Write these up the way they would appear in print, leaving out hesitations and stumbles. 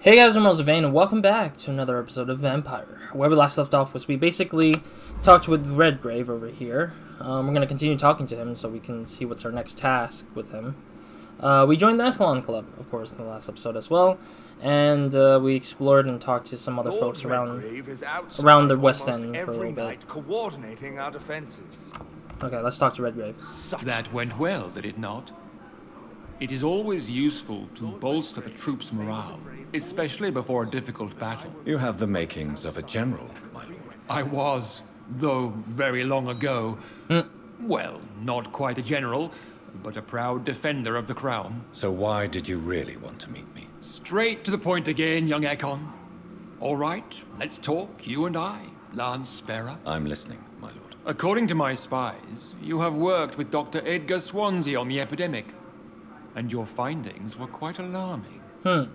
Hey guys, I'm RozaldVaneGAME, and welcome back to another episode of Vampyr. Where we last left off was we basically talked with Redgrave over here. We're going to continue talking to him so we can see what's our next task with him. We joined the Ascalon Club, of course, in the last episode as well, and we explored and talked to some other folks around the West End for a little bit. Coordinating our defenses. Okay, let's talk to Redgrave. That went well, did it not? It is always useful to bolster the troops' morale, especially before a difficult battle. You have the makings of a general, my lord. I was, though very long ago. Well, not quite a general, but a proud defender of the crown. So why did you really want to meet me? Straight to the point again, young Ekon. All right, let's talk, you and I, Lance Sparrow. I'm listening, my lord. According to my spies, you have worked with Dr. Edgar Swansea on the epidemic, and your findings were quite alarming. Oh,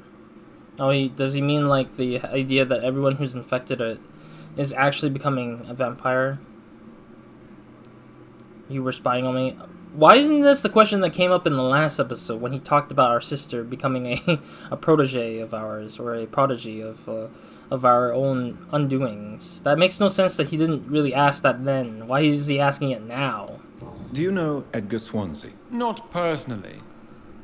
does he mean like the idea that everyone who's infected is actually becoming a vampire? You were spying on me. Why isn't this the question that came up in the last episode when he talked about our sister becoming a protege of ours, or a prodigy of our own undoings? That makes no sense that he didn't really ask that then. Why is he asking it now? Do you know Edgar Swansea? Not personally,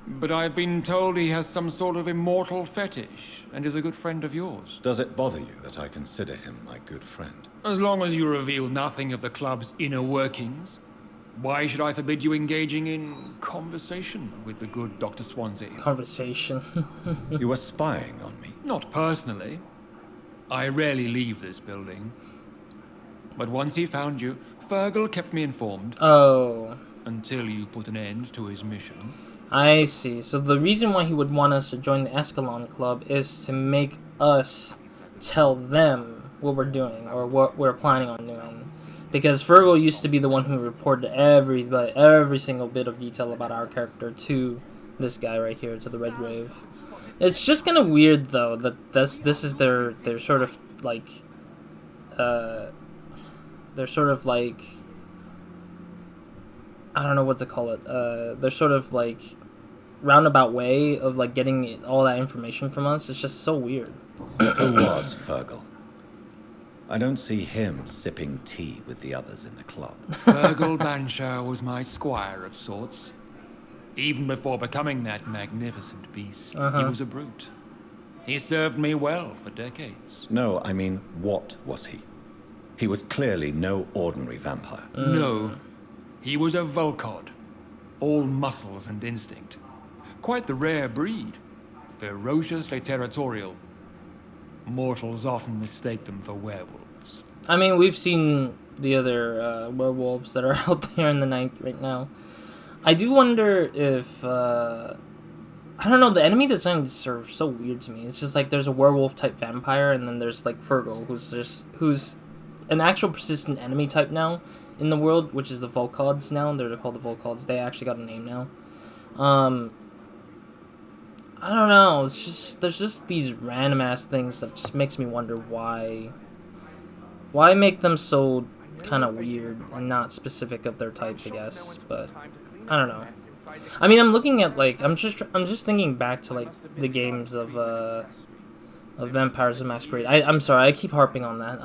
but I've been told he has some sort of immortal fetish and is a good friend of yours. Does it bother you that I consider him my good friend? As long as you reveal nothing of the club's inner workings, why should I forbid you engaging in conversation with the good Dr. Swansea? Conversation. You were spying on me. Not personally. I rarely leave this building. But once he found you, Fergal kept me informed. Oh. Until you put an end to his mission. I see. So the reason why he would want us to join the Ascalon Club is to make us tell them what we're doing, or what we're planning on doing. Because Fergal used to be the one who reported every single bit of detail about our character to this guy right here, to the Redgrave. It's just kind of weird though that this is their sort of like I don't know what to call it. They're sort of like roundabout way of like getting all that information from us. It's just so weird. Who was Fergal? I don't see him sipping tea with the others in the club. Fergal Banshire was my squire of sorts. Even before becoming that magnificent beast, he was a brute. He served me well for decades. No, I mean, what was he? He was clearly no ordinary vampire. No, he was a Volcod, all muscles and instinct. Quite the rare breed, ferociously territorial. Mortals often mistake them for werewolves. I mean, we've seen the other werewolves that are out there in the night right now. I do wonder if, I don't know, the enemy design is sort of so weird to me. It's just like there's a werewolf-type vampire, and then there's like Fergal, who's an actual persistent enemy type now in the world, which is the Volcods now. They're called the Volcods. They actually got a name now. I don't know. It's just there's just these random ass things that just makes me wonder why make them so kind of weird and not specific of their types, I guess. But I don't know. I mean, I'm looking at like I'm just thinking back to like the games of Vampires the Masquerade. I'm sorry, I keep harping on that.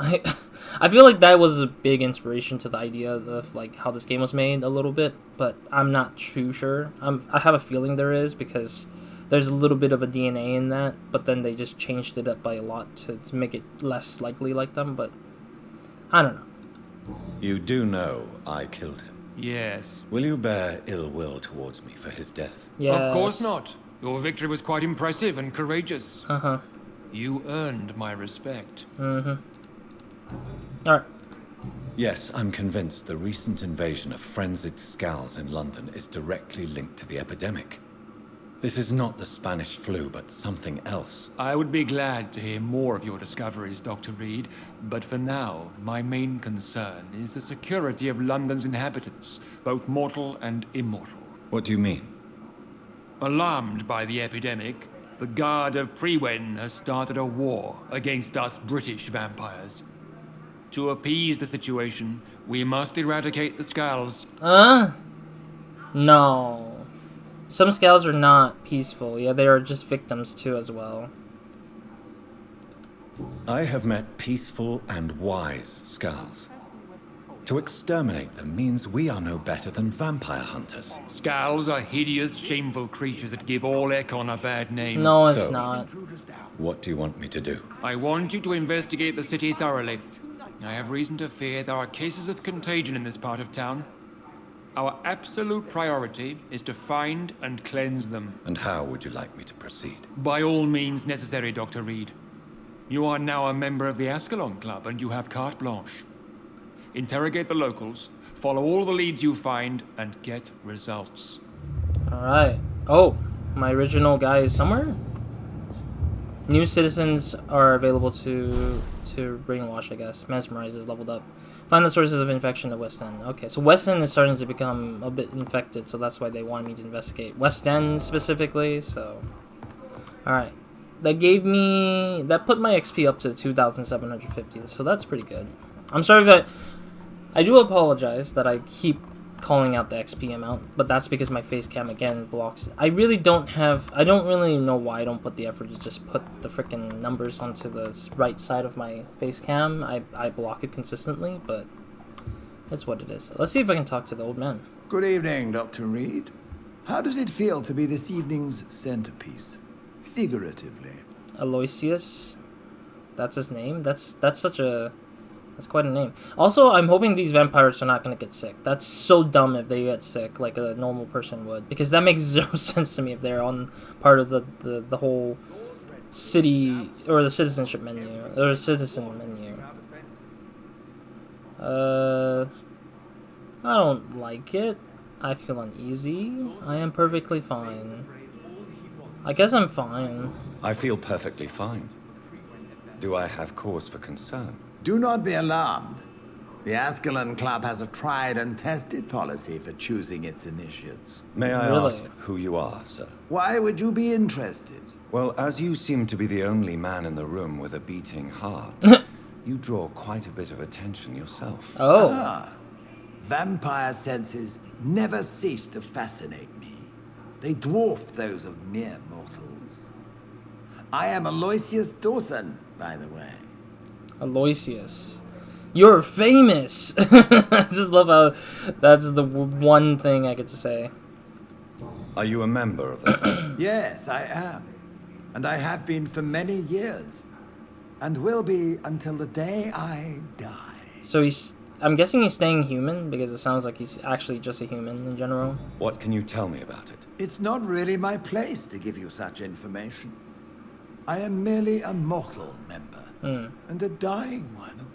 I feel like that was a big inspiration to the idea of like how this game was made a little bit, but I'm not too sure. I have a feeling there is, because there's a little bit of a DNA in that, but then they just changed it up by a lot to make it less likely like them, but I don't know. You do know I killed him. Yes. Will you bear ill will towards me for his death? Yes. Of course not. Your victory was quite impressive and courageous. You earned my respect. Alright. Yes, I'm convinced the recent invasion of frenzied Scals in London is directly linked to the epidemic. This is not the Spanish flu, but something else. I would be glad to hear more of your discoveries, Dr. Reed, but for now, my main concern is the security of London's inhabitants, both mortal and immortal. What do you mean? Alarmed by the epidemic, the Guard of Prewen has started a war against us British vampires. To appease the situation, we must eradicate the Scals. No. Some Scals are not peaceful. Yeah, they are just victims too as well. I have met peaceful and wise Skals. To exterminate them means we are no better than vampire hunters. Scowls are hideous, shameful creatures that give all Ekon a bad name. No, it's So- not. What do you want me to do? I want you to investigate the city thoroughly. I have reason to fear there are cases of contagion in this part of town. Our absolute priority is to find and cleanse them. And how would you like me to proceed? By all means necessary, Dr. Reed. You are now a member of the Ascalon Club, and you have carte blanche. Interrogate the locals, follow all the leads you find, and get results. Alright. Oh, my original guy is somewhere? New citizens are available to brainwash, I guess. Mesmerize is leveled up. Find the sources of infection of West End. Okay, so West End is starting to become a bit infected, so that's why they wanted me to investigate West End specifically, so... Alright. That put my XP up to 2,750, so that's pretty good. I'm sorry if I do apologize that I keep calling out the XP amount, but that's because my face cam again blocks it. I don't really know why I don't put the effort to just put the freaking numbers onto the right side of my face cam. I block it consistently, but that's what it is. Let's see if I can talk to the old man. Good evening, Dr. Reed. How does it feel to be this evening's centerpiece? Figuratively. Aloysius, that's his name. That's quite a name. Also, I'm hoping these vampires are not going to get sick. That's so dumb if they get sick, like a normal person would. Because that makes zero sense to me if they're on part of the whole city, or the citizenship menu, or citizen menu. I don't like it. I feel uneasy. I am perfectly fine. I guess I'm fine. I feel perfectly fine. Do I have cause for concern? Do not be alarmed. The Ascalon Club has a tried and tested policy for choosing its initiates. May I Really? ask who you are, sir? Why would you be interested? Well, as you seem to be the only man in the room with a beating heart, you draw quite a bit of attention yourself. Oh. Ah, vampire senses never cease to fascinate me. They dwarf those of mere mortals. I am Aloysius Dawson, by the way. Aloysius. You're famous! I just love how that's the one thing I get to say. Are you a member of the club? Yes, I am. And I have been for many years. And will be until the day I die. So I'm guessing he's staying human, because it sounds like he's actually just a human in general. What can you tell me about it? It's not really my place to give you such information. I am merely a mortal member. And a dying one at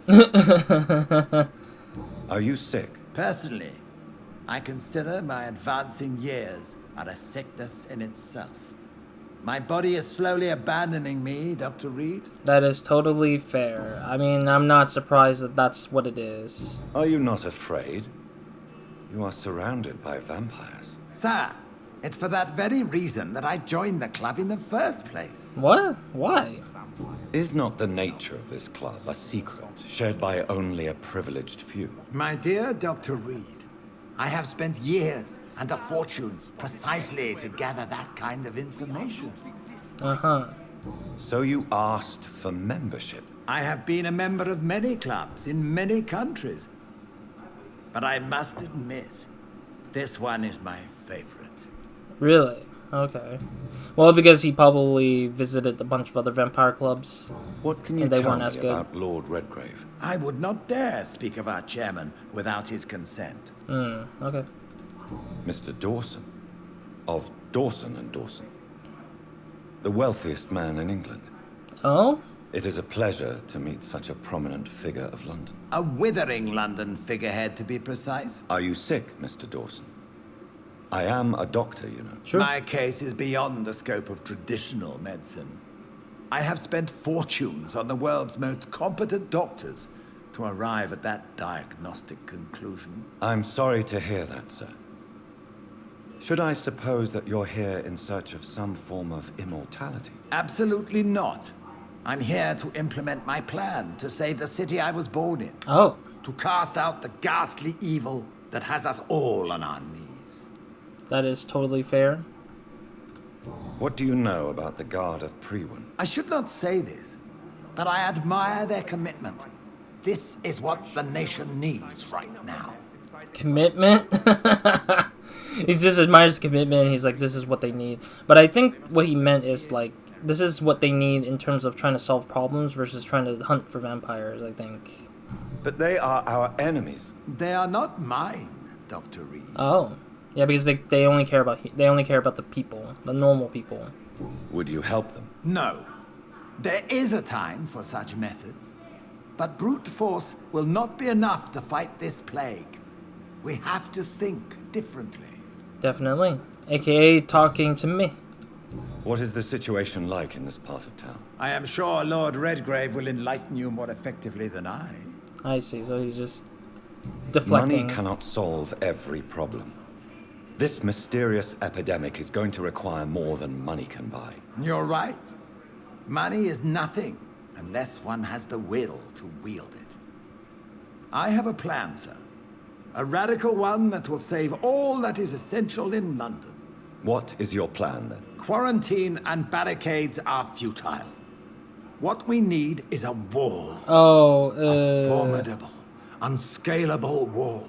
that. Are you sick? Personally, I consider my advancing years are a sickness in itself. My body is slowly abandoning me, Dr. Reed. That is totally fair. I mean, I'm not surprised that that's what it is. Are you not afraid? You are surrounded by vampires. Sir, it's for that very reason that I joined the club in the first place. What? Why? Is not the nature of this club a secret shared by only a privileged few? My dear Dr. Reed, I have spent years and a fortune precisely to gather that kind of information. Uh-huh. So you asked for membership? I have been a member of many clubs in many countries. But I must admit, this one is my favorite. Really? Okay. Well, because he probably visited a bunch of other vampire clubs. What can you And they tell weren't me as good. about Lord Redgrave? I would not dare speak of our chairman without his consent. Okay. Mr. Dawson, of Dawson and Dawson, the wealthiest man in England. Oh? It is a pleasure to meet such a prominent figure of London. A withering London figurehead, to be precise. Are you sick, Mr. Dawson? I am a doctor, you know. Sure. My case is beyond the scope of traditional medicine. I have spent fortunes on the world's most competent doctors to arrive at that diagnostic conclusion. I'm sorry to hear that, sir. Should I suppose that you're here in search of some form of immortality? Absolutely not. I'm here to implement my plan to save the city I was born in. Oh. To cast out the ghastly evil that has us all on our knees. That is totally fair. What do you know about the Guard of Priwen? I should not say this, but I admire their commitment. This is what the nation needs right now. Commitment? He just admires commitment. He's like, this is what they need. But I think what he meant is like, this is what they need in terms of trying to solve problems versus trying to hunt for vampires, I think. But they are our enemies. They are not mine, Dr. Reed. Oh. Yeah, because they only care about the people, the normal people. Would you help them? No. There is a time for such methods. But brute force will not be enough to fight this plague. We have to think differently. Definitely. AKA talking to me. What is the situation like in this part of town? I am sure Lord Redgrave will enlighten you more effectively than I. I see, so he's just deflecting. Money cannot solve every problem. This mysterious epidemic is going to require more than money can buy. You're right. Money is nothing unless one has the will to wield it. I have a plan, sir. A radical one that will save all that is essential in London. What is your plan, then? Quarantine and barricades are futile. What we need is a wall. A formidable, unscalable wall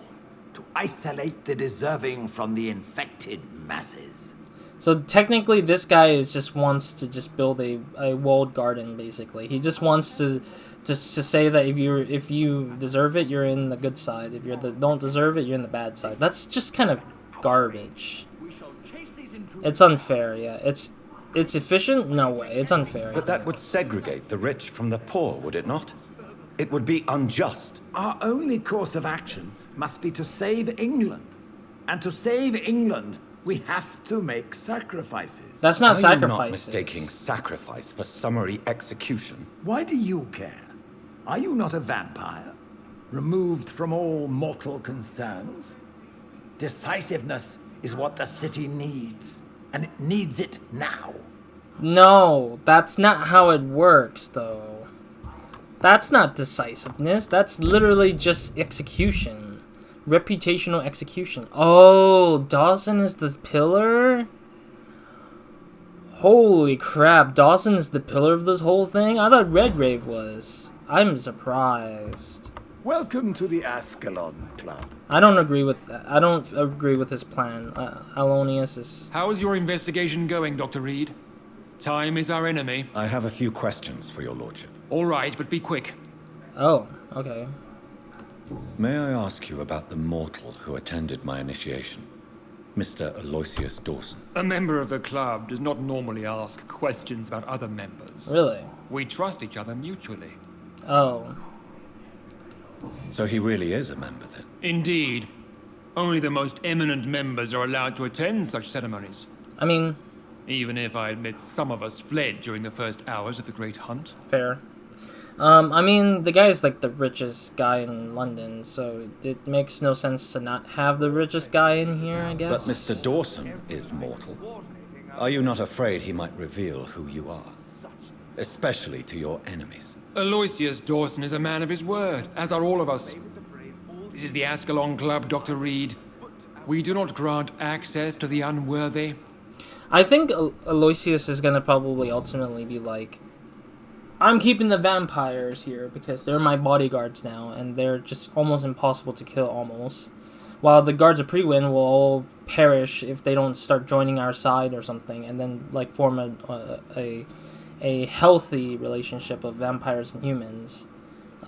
to isolate the deserving from the infected masses. So technically this guy just wants to just build a walled garden, basically. He just wants to say that if you deserve it, you're in the good side. If you don't deserve it, you're in the bad side. That's just kind of garbage. It's unfair, yeah. It's efficient? No way. It's unfair. But that would segregate the rich from the poor, would it not? It would be unjust. Our only course of action must be to save England. And to save England, we have to make sacrifices. That's not sacrifices. Are you not mistaking sacrifice for summary execution? Why do you care? Are you not a vampire? Removed from all mortal concerns? Decisiveness is what the city needs. And it needs it now. No, that's not how it works, though. That's not decisiveness. That's literally just execution. Reputational execution. Oh, Dawson is the pillar? Holy crap, Dawson is the pillar of this whole thing? I thought Redgrave was. I'm surprised. Welcome to the Ascalon Club. I don't agree with that. I don't agree with his plan. Alonius is... How is your investigation going, Dr. Reed? Time is our enemy. I have a few questions for your lordship. All right, but be quick. Oh, okay. May I ask you about the mortal who attended my initiation? Mr. Aloysius Dawson. A member of the club does not normally ask questions about other members. Really? We trust each other mutually. Oh. So he really is a member, then? Indeed. Only the most eminent members are allowed to attend such ceremonies. I mean... Even if I admit some of us fled during the first hours of the Great Hunt. Fair. I mean, the guy is like the richest guy in London, so it makes no sense to not have the richest guy in here, I guess. But Mr. Dawson is mortal. Are you not afraid he might reveal who you are? Especially to your enemies. Aloysius Dawson is a man of his word, as are all of us. This is the Ascalon Club, Dr. Reed. We do not grant access to the unworthy. I think Aloysius is gonna probably ultimately be like, I'm keeping the vampires here because they're my bodyguards now, and they're just almost impossible to kill, almost. While the guards of Prewin will all perish if they don't start joining our side or something, and then like form a healthy relationship of vampires and humans.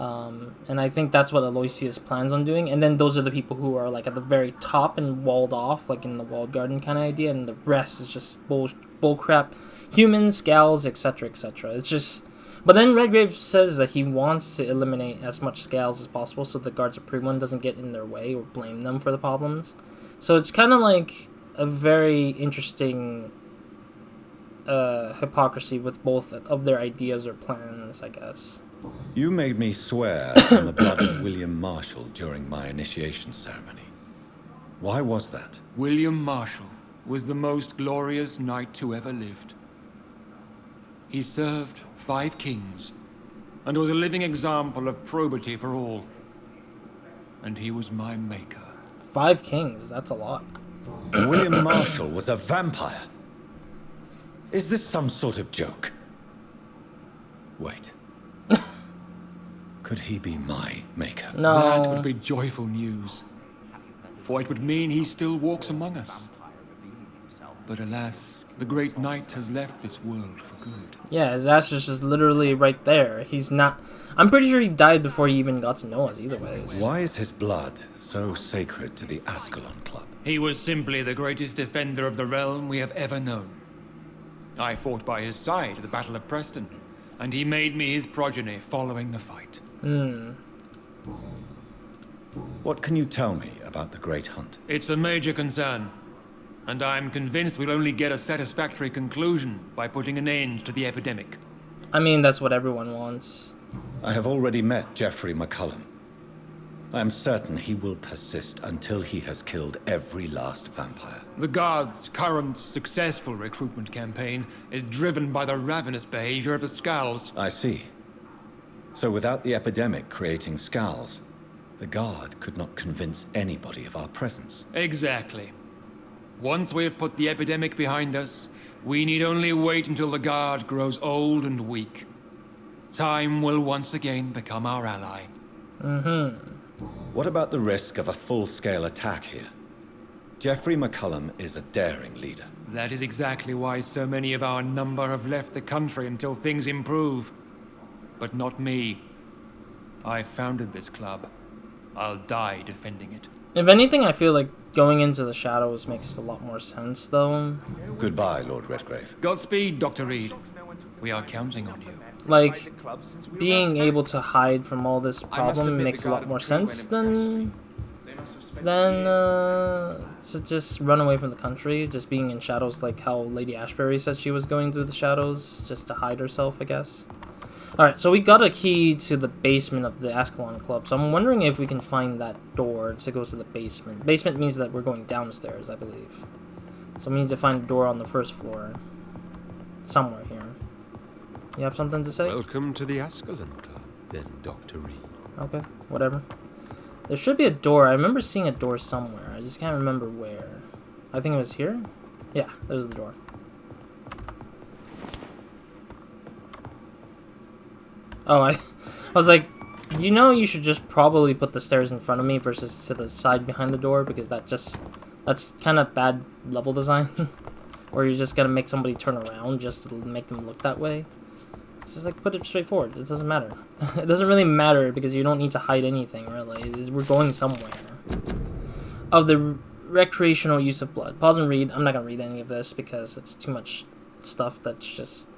And I think that's what Aloysius plans on doing. And then those are the people who are like at the very top and walled off, like in the walled garden kind of idea, and the rest is just bull crap. Humans, scales, etc., etc. It's just... But then Redgrave says that he wants to eliminate as much scales as possible so the guards of Prewin doesn't get in their way or blame them for the problems. So it's kind of like a very interesting hypocrisy with both of their ideas or plans, I guess. You made me swear on the blood of William Marshall during my initiation ceremony. Why was that? William Marshall was the most glorious knight who ever lived. He served 5 kings, and was a living example of probity for all. And he was my maker. 5 kings, that's a lot. William Marshall was a vampire. Is this some sort of joke? Wait. Could he be my maker? No. That would be joyful news, for it would mean he still walks among us. But alas, the great knight has left this world for good. Yeah, his ass is just literally right there. He's not... I'm pretty sure he died before he even got to know us either ways. Why is his blood so sacred to the Ascalon Club? He was simply the greatest defender of the realm we have ever known. I fought by his side at the Battle of Preston, and he made me his progeny following the fight. What can you tell me about the Great Hunt? It's a major concern, and I'm convinced we'll only get a satisfactory conclusion by putting an end to the epidemic. I mean, that's what everyone wants. I have already met Geoffrey McCullum. I am certain he will persist until he has killed every last vampire. The Guard's current successful recruitment campaign is driven by the ravenous behavior of the Scowls. I see. So without the epidemic creating Scowls, the Guard could not convince anybody of our presence. Exactly. Once we have put the epidemic behind us, we need only wait until the Guard grows old and weak. Time will once again become our ally. What about the risk of a full-scale attack here? Geoffrey McCullum is a daring leader. That is exactly why so many of our number have left the country until things improve. But not me. I founded this club. I'll die defending it. If anything, I feel like going into the shadows makes a lot more sense, though. Goodbye, Lord Redgrave. Godspeed, Dr. Reed. We are counting on you. Like, being able to hide from all this problem makes a lot more sense than to just run away from the country, just being in shadows like how Lady Ashbury said she was going through the shadows just to hide herself, I guess. Alright, so we got a key to the basement of the Ascalon Club, so I'm wondering if we can find that door to go to the basement. Basement means that we're going downstairs, I believe. So we need to find a door on the first floor. Somewhere here. You have something to say? Welcome to the Ascalon Club, then, Dr. Reed. Okay, whatever. There should be a door. I remember seeing a door somewhere. I just can't remember where. I think it was here? Yeah, there's the door. Oh, I was like, you know, you should just probably put the stairs in front of me versus to the side behind the door, because that's kind of bad level design. Or you're just gonna make somebody turn around just to make them look that way. It's just like, put it straight forward. It doesn't matter. It doesn't really matter because you don't need to hide anything, really. We're going somewhere. Of the recreational use of blood. Pause and read. I'm not gonna read any of this because it's too much stuff that's just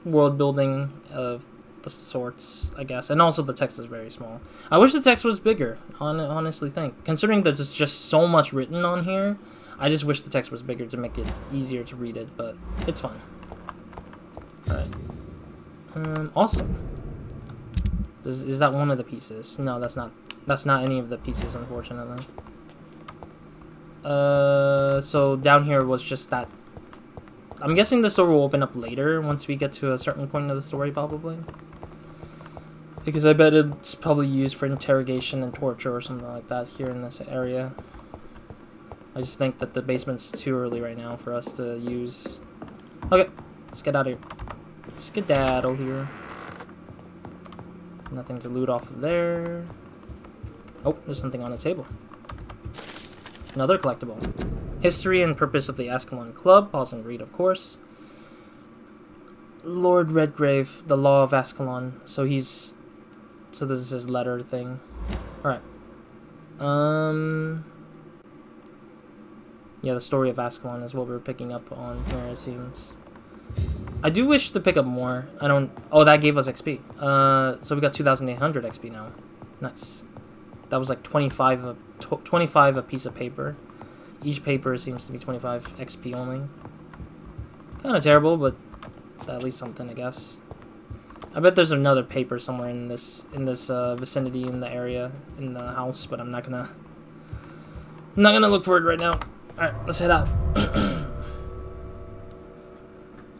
world building of the sorts, I guess. And also the text is very small. I wish the text was bigger, honestly think. Considering there's just so much written on here, I just wish the text was bigger to make it easier to read it, but it's fine. Alright. Awesome. Is that one of the pieces? No, that's not any of the pieces, unfortunately. So down here was just that. I'm guessing the store will open up later once we get to a certain point of the story, probably. Because I bet it's probably used for interrogation and torture or something like that here in this area. I just think that the basement's too early right now for us to use. Okay, let's get out of here. Skedaddle here. Nothing to loot off of there. Oh, there's something on the table. Another collectible. History and purpose of the Ascalon Club. Pause and read, of course. Lord Redgrave, the Law of Ascalon. So this is his letter thing. Alright. Yeah, the story of Ascalon is what we're picking up on here, it seems. I do wish to pick up more. Oh, that gave us XP. So we got 2,800 XP now. Nice. That was like 25 a piece of paper. Each paper seems to be 25 XP only. Kind of terrible, but at least something, I guess. I bet there's another paper somewhere in this vicinity in the area in the house, but I'm not gonna look for it right now. All right, let's head out.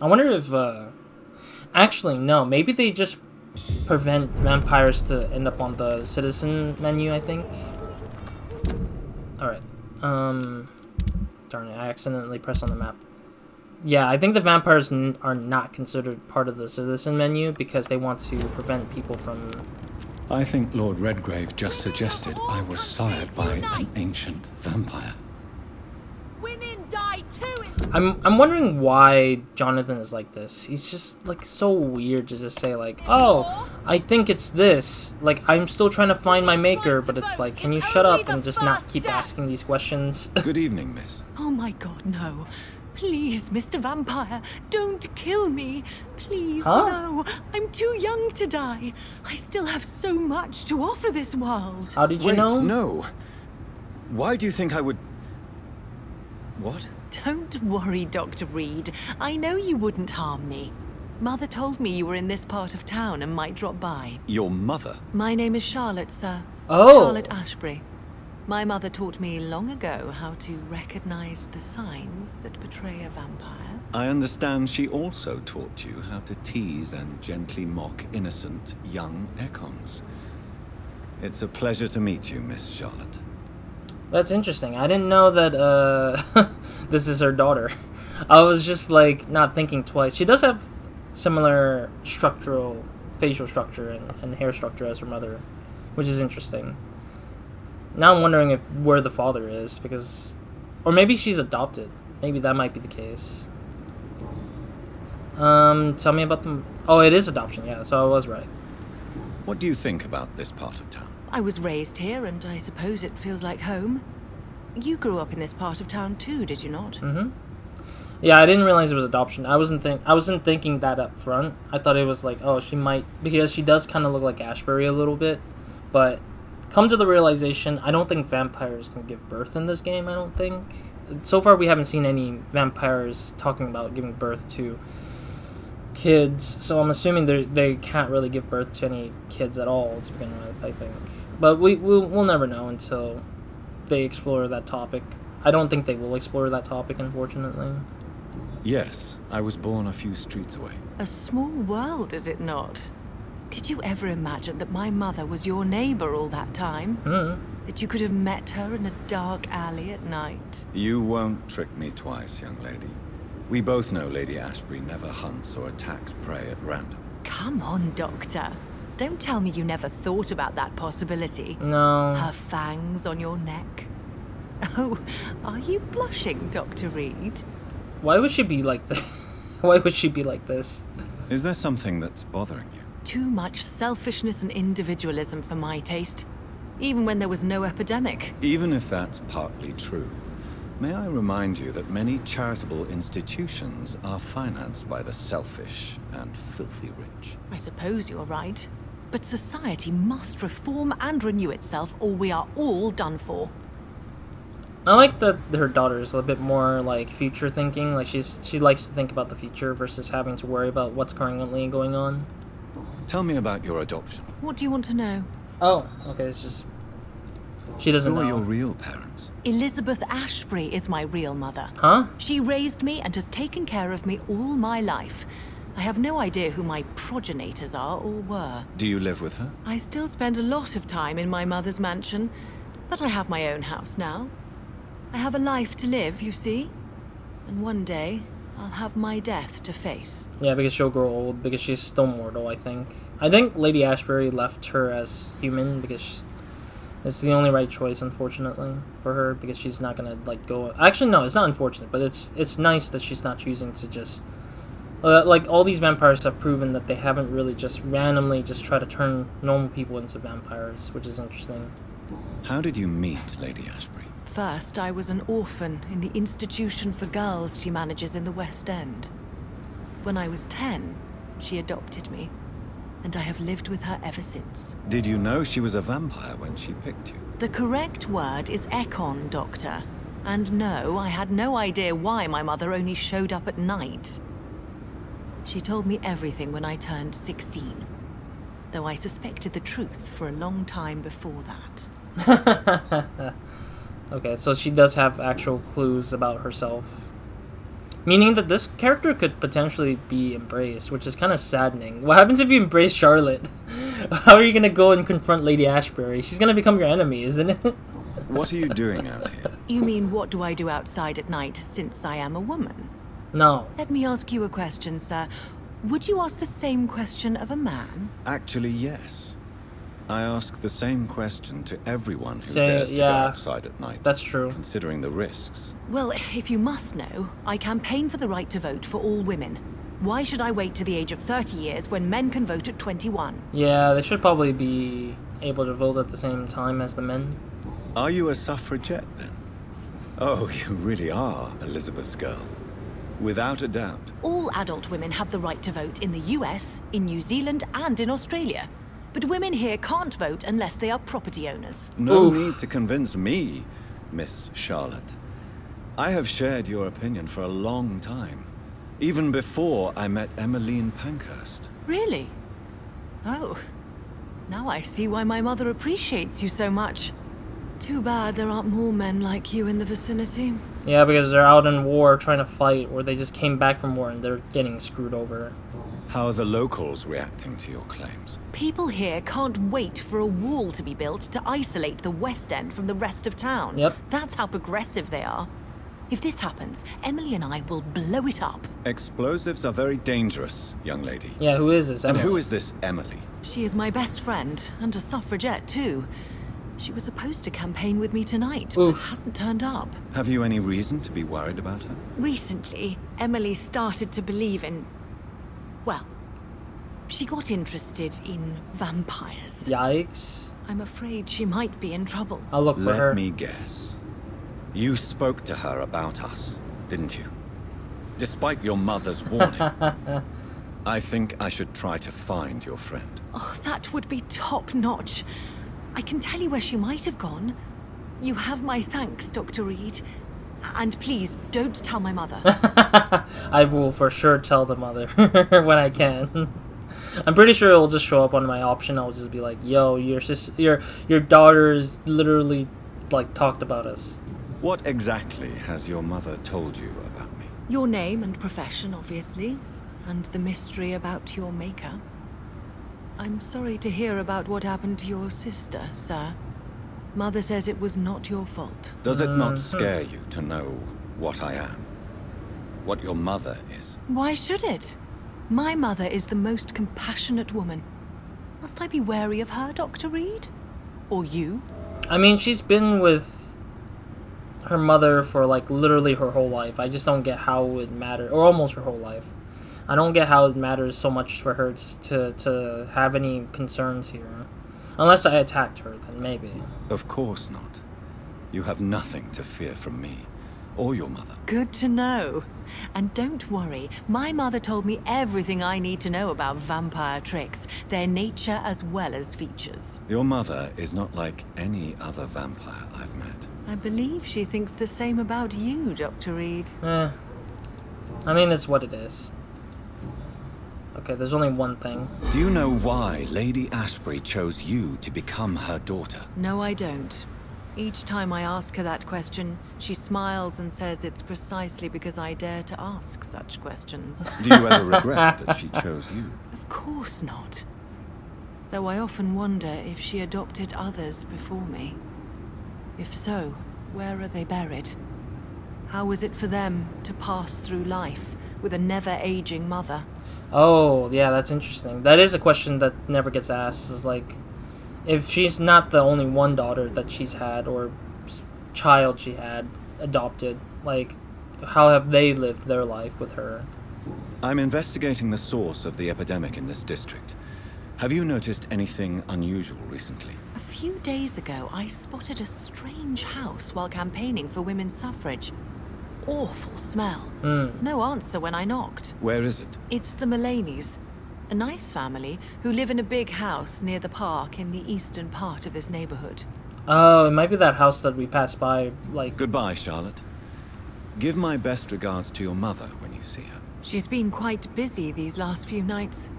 I wonder if actually no, maybe they just prevent vampires to end up on the citizen menu, I think. All right. Darn it, I accidentally pressed on the map. Yeah, I think the vampires are not considered part of the citizen menu because they want to prevent people from I think Lord Redgrave just suggested I was sired by an ancient vampire. Women die too. I'm wondering why Jonathan is like this. He's just like so weird to just say like, oh, I think it's this. Like, I'm still trying to find my maker, but it's like, can you shut up and just not keep asking these questions? Good evening, miss. Oh my god, no. Please, Mr. Vampire, don't kill me. Please, Huh? no. I'm too young to die. I still have so much to offer this world. How did you Wait, know? no. Why do you think I would... What? Don't worry, Dr. Reed. I know you wouldn't harm me. Mother told me you were in this part of town and might drop by. Your mother? My name is Charlotte, sir. Oh. Charlotte Ashbury. My mother taught me long ago how to recognize the signs that betray a vampire. I understand she also taught you how to tease and gently mock innocent young Ekons. It's a pleasure to meet you, Miss Charlotte. That's interesting. I didn't know that this is her daughter. I was just like not thinking twice. She does have similar facial structure and hair structure as her mother, which is interesting. Now I'm wondering where the father is, because, or maybe she's adopted. Maybe that might be the case. Tell me about them. Oh, it is adoption. Yeah, so I was right. What do you think about this part of town? I was raised here, and I suppose it feels like home. You grew up in this part of town too, did you not? Mm-hmm. Yeah, I didn't realize it was adoption. I wasn't thinking that up front. I thought it was like, oh, she might, because she does kind of look like Ashbury a little bit. But come to the realization, I don't think vampires can give birth in this game. I don't think. So far, we haven't seen any vampires talking about giving birth to kids. So I'm assuming they can't really give birth to any kids at all to begin with, I think. But we'll never know until they explore that topic. I don't think they will explore that topic, unfortunately. Yes, I was born a few streets away. A small world, is it not? Did you ever imagine that my mother was your neighbor all that time? Mm-hmm. That you could have met her in a dark alley at night? You won't trick me twice, young lady. We both know Lady Ashbury never hunts or attacks prey at random. Come on, Doctor. Don't tell me you never thought about that possibility. No. Her fangs on your neck. Oh, are you blushing, Dr. Reed? Why would she be like this? Why would she be like this? Is there something that's bothering you? Too much selfishness and individualism for my taste. Even when there was no epidemic. Even if that's partly true, may I remind you that many charitable institutions are financed by the selfish and filthy rich. I suppose you're right. But society must reform and renew itself, or we are all done for. I like that her daughter's a bit more like future thinking. Like she likes to think about the future versus having to worry about what's currently going on. Tell me about your adoption. What do you want to know? Oh, okay. It's just she doesn't Who know. are your real parents? Elizabeth Ashbury is my real mother. Huh? She raised me and has taken care of me all my life. I have no idea who my progenitors are or were. Do you live with her? I still spend a lot of time in my mother's mansion, but I have my own house now. I have a life to live, you see? And one day, I'll have my death to face. Yeah, because she'll grow old, because she's still mortal, I think. I think Lady Ashbury left her as human because it's the only right choice, unfortunately, for her, because she's not gonna, like, go... Actually, no, it's not unfortunate, but it's nice that she's not choosing to just... like, all these vampires have proven that they haven't really just randomly just try to turn normal people into vampires, which is interesting. How did you meet Lady Ashbury? First, I was an orphan in the institution for girls she manages in the West End. When I was 10, she adopted me, and I have lived with her ever since. Did you know she was a vampire when she picked you? The correct word is Ekon, Doctor. And no, I had no idea why my mother only showed up at night. She told me everything when I turned 16, though I suspected the truth for a long time before that. Okay, so she does have actual clues about herself. Meaning that this character could potentially be embraced, which is kind of saddening. What happens if you embrace Charlotte? How are you going to go and confront Lady Ashbury? She's going to become your enemy, isn't it? What are you doing out here? You mean, what do I do outside at night since I am a woman? No. Let me ask you a question, sir. Would you ask the same question of a man? Actually, yes. I ask the same question to everyone who Say- dares to go yeah. outside at night. That's true. Considering the risks. Well, if you must know, I campaign for the right to vote for all women. Why should I wait to the age of 30 years when men can vote at 21? Yeah, they should probably be able to vote at the same time as the men. Are you a suffragette then? Oh, you really are Elizabeth's girl. Without a doubt. All adult women have the right to vote in the US, in New Zealand, and in Australia. But women here can't vote unless they are property owners. No Oof. need to convince me, Miss Charlotte. I have shared your opinion for a long time. Even before I met Emmeline Pankhurst. Really? Oh. Now I see why my mother appreciates you so much. Too bad there aren't more men like you in the vicinity. Yeah, because they're out in war trying to fight, or they just came back from war and they're getting screwed over. How are the locals reacting to your claims? People here can't wait for a wall to be built to isolate the West End from the rest of town. Yep. That's how progressive they are. If this happens, Emily and I will blow it up. Explosives are very dangerous, young lady. Yeah, who is this? And Emily? who is this Emily? She is my best friend, and a suffragette too. She was supposed to campaign with me tonight, Oof. but hasn't turned up. Have you any reason to be worried about her? Recently, Emily started to believe in... well, she got interested in vampires. Yikes. I'm afraid she might be in trouble. I'll look for her. Let me guess. You spoke to her about us, didn't you? Despite your mother's warning. I think I should try to find your friend. Oh, that would be top-notch. I can tell you where she might have gone. You have my thanks, Dr. Reed. And please, don't tell my mother. I will for sure tell the mother when I can. I'm pretty sure it'll just show up on my option. I'll just be like, "Yo, your daughter's literally like talked about us." What exactly has your mother told you about me? Your name and profession, obviously. And the mystery about your maker. I'm sorry to hear about what happened to your sister, sir. Mother says it was not your fault. Does it not scare you to know what I am? What your mother is? Why should it? My mother is the most compassionate woman. Must I be wary of her, Dr. Reed? Or you? I mean, she's been with her mother for like literally her whole life. I just don't get how it matters, or almost her whole life. I don't get how it matters so much for her to have any concerns here. Unless I attacked her, then maybe. Of course not. You have nothing to fear from me, or your mother. Good to know. And don't worry, my mother told me everything I need to know about vampire tricks, their nature as well as features. Your mother is not like any other vampire I've met. I believe she thinks the same about you, Dr. Reed. I mean, it's what it is. Okay, there's only one thing. Do you know why Lady Ashbury chose you to become her daughter? No, I don't. Each time I ask her that question, she smiles and says it's precisely because I dare to ask such questions. Do you ever regret that she chose you? Of course not. Though I often wonder if she adopted others before me. If so, where are they buried? How is it for them to pass through life with a never-aging mother? Oh, yeah, that's interesting. That is a question that never gets asked. Is like, if she's not the only one daughter that she's had, or child she had adopted, like, how have they lived their life with her? I'm investigating the source of the epidemic in this district. Have you noticed anything unusual recently? A few days ago, I spotted a strange house while campaigning for women's suffrage. Awful smell. No answer when I knocked. Where is it? It's the Mullaney's, a nice family who live in a big house near the park in the eastern part of this neighborhood. Oh, it might be that house that we passed by, like... Goodbye, Charlotte. Give my best regards to your mother when you see her. She's been quite busy these last few nights.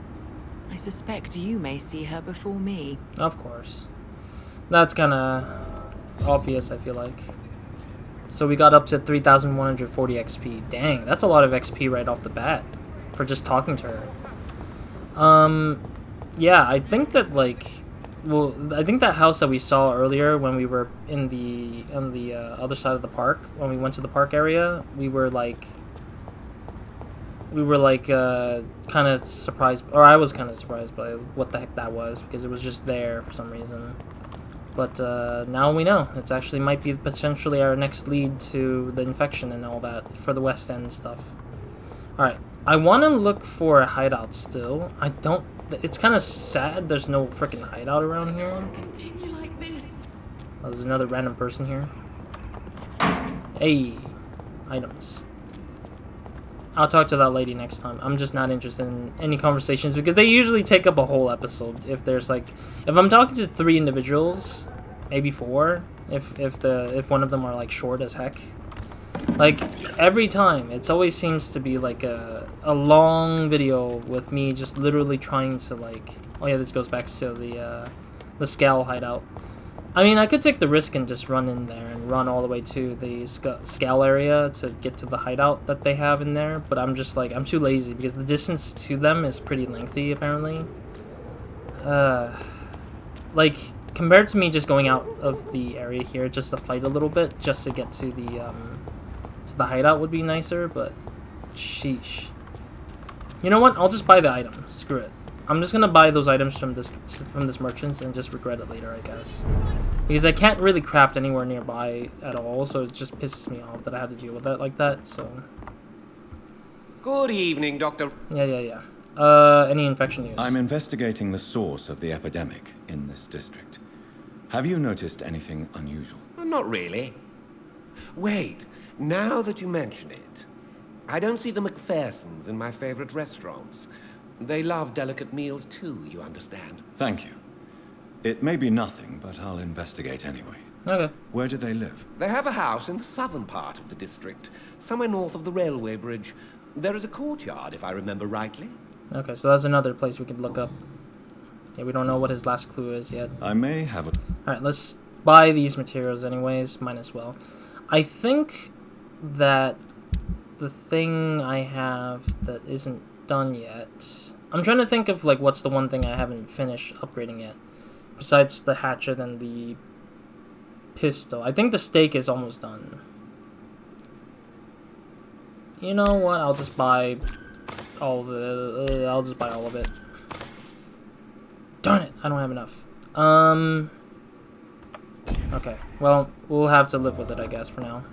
I suspect you may see her before me. Of course. That's kinda obvious, I feel like. So we got up to 3,140 XP. Dang, that's a lot of XP right off the bat for just talking to her. Yeah, I think that, like, well, I think that house that we saw earlier when we were on the other side of the park, when we went to the park area, we were we were like kind of surprised, or I was kind of surprised by what the heck that was, because it was just there for some reason. But now we know. It actually might be potentially our next lead to the infection and all that for the West End stuff. Alright, I want to look for a hideout still. I don't... It's kind of sad there's no freaking hideout around here. Continue like this. Oh, there's another random person here. Hey, items. I'll talk to that lady next time. I'm just not interested in any conversations because they usually take up a whole episode. If there's like, if I'm talking to 3 individuals, maybe 4, if one of them are like short as heck. Like every time, it always seems to be like a long video with me just literally trying to like. Oh yeah, this goes back to the Scal hideout. I mean, I could take the risk and just run in there and run all the way to the Scal area to get to the hideout that they have in there, but I'm just like, I'm too lazy because the distance to them is pretty lengthy, apparently. Like, compared to me just going out of the area here just to fight a little bit, just to get to the hideout would be nicer, but sheesh. You know what? I'll just buy the item. Screw it. I'm just gonna buy those items from this merchant and just regret it later, I guess. Because I can't really craft anywhere nearby at all, so it just pisses me off that I had to deal with that like that, so... Good evening, Doctor. Yeah. Any infection news? I'm investigating the source of the epidemic in this district. Have you noticed anything unusual? Not really. Wait, now that you mention it, I don't see the McPhersons in my favorite restaurants. They love delicate meals too, you understand. Thank you. It may be nothing, but I'll investigate anyway. Okay. Where do they live? They have a house in the southern part of the district, somewhere north of the railway bridge. There is a courtyard, if I remember rightly. Okay, so that's another place we could look up. Yeah, we don't know what his last clue is yet. I may have a... Alright, let's buy these materials anyways. Might as well. I think that the thing I have that isn't done yet... I'm trying to think of like what's the one thing I haven't finished upgrading yet. Besides the hatchet and the pistol. I think the stake is almost done. You know what? I'll just buy all of it. I'll just buy all of it. Darn it! I don't have enough. Okay. Well, we'll have to live with it, I guess, for now.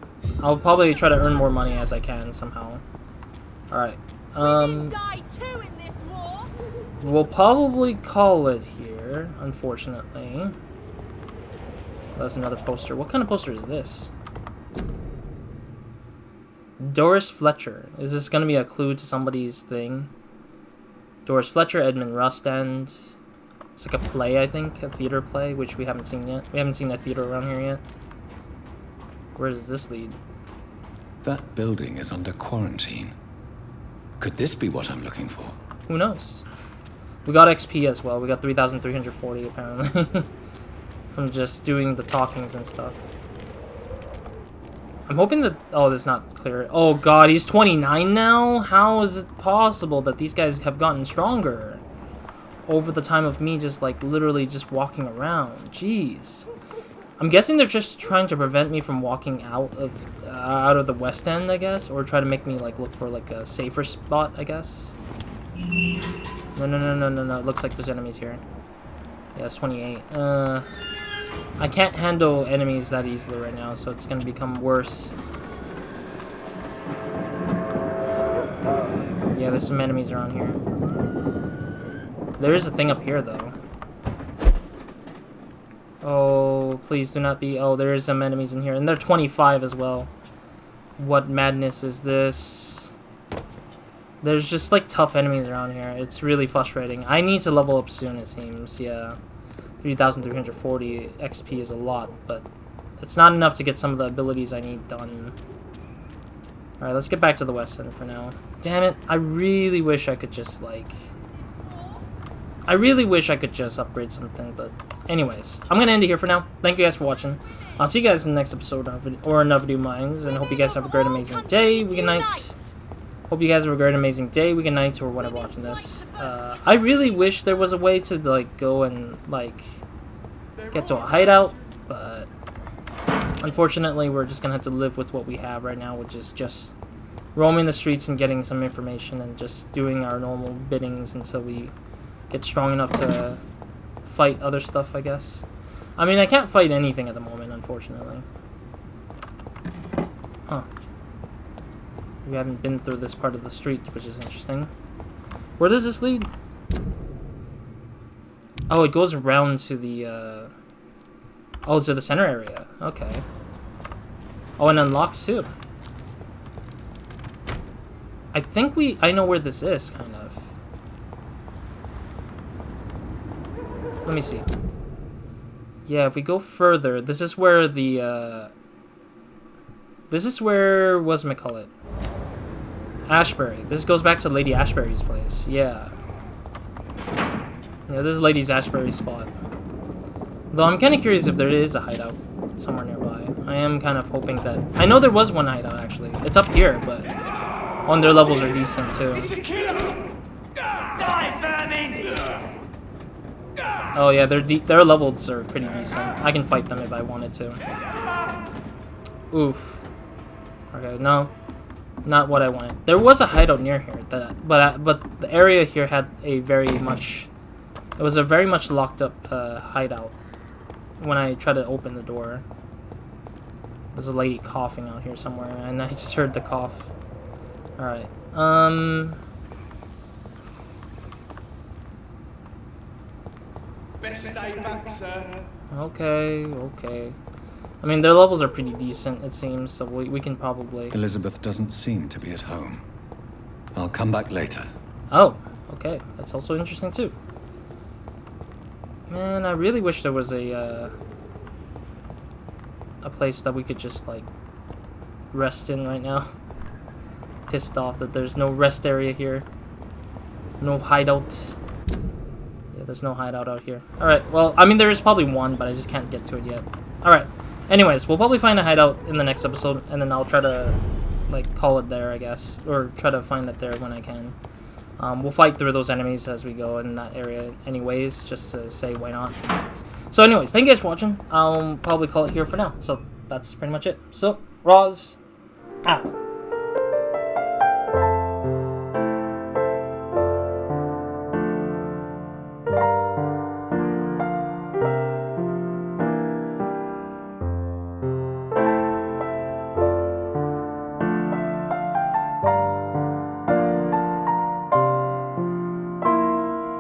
I'll probably try to earn more money as I can somehow. Alright. We'll probably call it here, unfortunately. That's another poster. What kind of poster is this? Doris Fletcher. Is this going to be a clue to somebody's thing? Doris Fletcher, Edmund Rostand. It's like a play, I think. A theater play, which we haven't seen yet. We haven't seen a theater around here yet. Where does this lead? That building is under quarantine. Could this be what I'm looking for? Who knows? We got XP as well. We got 3,340 apparently. From just doing the talkings and stuff. I'm hoping that... Oh, that's not clear. Oh god, he's 29 now? How is it possible that these guys have gotten stronger? Over the time of me just like literally just walking around. Jeez. I'm guessing they're just trying to prevent me from walking out of the West End, I guess, or try to make me like look for like a safer spot, I guess. No. It looks like there's enemies here. Yeah, it's 28. I can't handle enemies that easily right now, so it's gonna become worse. Yeah, there's some enemies around here. There is a thing up here, though. Oh, please do not be... Oh, there is some enemies in here. And they're 25 as well. What madness is this? There's just, like, tough enemies around here. It's really frustrating. I need to level up soon, it seems. Yeah. 3,340 XP is a lot, but it's not enough to get some of the abilities I need done. Alright, let's get back to the West End for now. Damn it. I really wish I could just, like... I really wish I could just upgrade something, but anyways, I'm gonna end it here for now. Thank you guys for watching. I'll see you guys in the next episode or another Video Minds, and hope you guys have a great, amazing day. Good night. Hope you guys have a great, amazing day. Good night, or whenever watching this. I really wish there was a way to like go and like get to a hideout, but unfortunately, we're just gonna have to live with what we have right now, which is just roaming the streets and getting some information and just doing our normal biddings until we get strong enough to fight other stuff, I guess. I mean, I can't fight anything at the moment, unfortunately. Huh. We haven't been through this part of the street, which is interesting. Where does this lead? Oh, it goes around to the, oh, to the center area. Okay. Oh, and unlocks too. I think I know where this is, kind of. Let me see. Yeah, if we go further, this is where the, this is where, whatchamacallit? Ashbury. This goes back to Lady Ashbury's place. Yeah. Yeah, this is Lady Ashbury's spot. Though I'm kind of curious if there is a hideout somewhere nearby. I am kind of hoping that... I know there was one hideout, actually. It's up here, but... on their levels are decent, too. Oh, yeah, their levels are pretty decent. I can fight them if I wanted to. Oof. Okay, no. Not what I wanted. There was a hideout near here, but the area here had a very much... It was a very much locked up hideout when I tried to open the door. There's a lady coughing out here somewhere, and I just heard the cough. Alright. Best day back, sir. Okay. I mean, their levels are pretty decent, it seems, so we can probably... Elizabeth doesn't seem to be at home. I'll come back later. Oh, okay. That's also interesting, too. Man, I really wish there was a place that we could just, like, rest in right now. Pissed off that there's no rest area here. No hideout. Yeah, there's no hideout out here. Alright, well, I mean, there is probably one, but I just can't get to it yet. Alright. Anyways, we'll probably find a hideout in the next episode, and then I'll try to, like, call it there, I guess. Or try to find it there when I can. We'll fight through those enemies as we go in that area anyways, just to say why not. So anyways, thank you guys for watching. I'll probably call it here for now. So that's pretty much it. So, Roz, out.